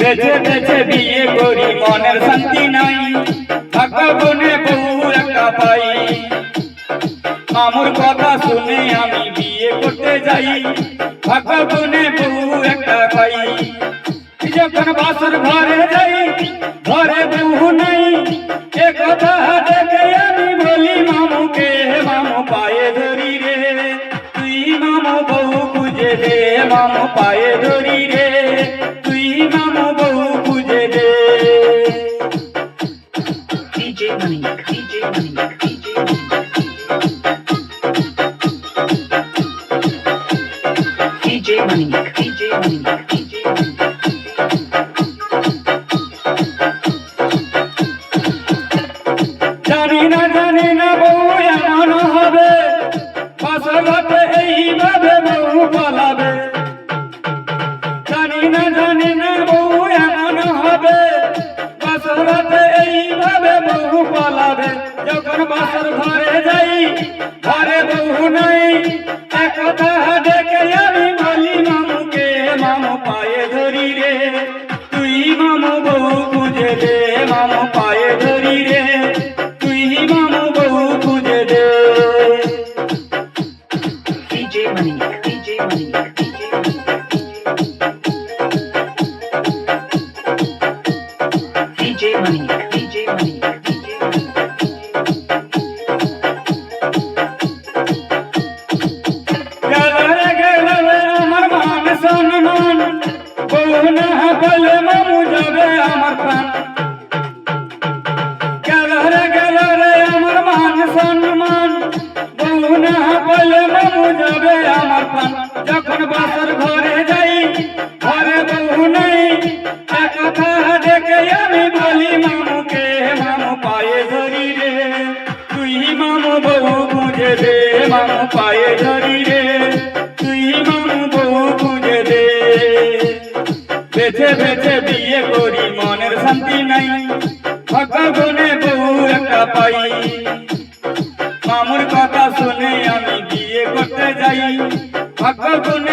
বেছে বেছে বিয়ে করি মনের শান্তি নাই, ভাগ্য গুনে বউ একটা পাই। মামুর কথা শুনে আমি বিয়ে করতে যাই, ভাগ্য গুনে বউ একটা পাই। যখন বাসর ঘরে যাই ঘরে বউ নাই, এ কথা দেখে আমি বলি মামুকে, মামু পায়ে ধরি রে, তুই মামু বউ খুঁজে দে, মামু পায়ে ধরি রে, তুই মামু বউ খুঁজে দে। DJ Manik, DJ Manik, DJ Manik, DJ Manik, DJ Manik। জানি না বউ এমন হবে, বাসরাতে এইভাবে বউ পালাবে। জানি না বউ এমন হবে, বাসরাতে এইভাবে বউ পালাবে। যখন বাসর ঘরে যাই ঘরে বউ নাই, একথা দেখে আমি বলি মামুকে, মামু পায়ে ধরি রে, তুই মামু বউ খুঁজে দে, মামু পায়ে ধরি রে, তুই মামু বউ খুঁজে দে। DJ Manik, DJ Manik, DJ Manik, DJ Manik, DJ Manik, DJ Manik। গেলে আমার মান সম্মান, বউ না বলে মামু যাবে আমার প্রাণ। গেলে আমার মান সম্মান, বউ না বলে মামু যাবে আমার প্রাণ। যখন বাসর ঘরে যাই ঘরে বউ নাই, একথা দেখে আমি বলি মামুকে, মামু পায়ে ধরি রে, তুই মামু বউ খুঁজে দে, মামু পায়ে ধরি রে, তুই মামু বউ খুঁজে দে। বেছে বেছে বিয়ে করি মনের শান্তি নাই, ভাগ্য গুনে বউ একটা পাই। মামুর কথা শুনে আমি বিয়ে করতে যাই, ভাগ্য গুনে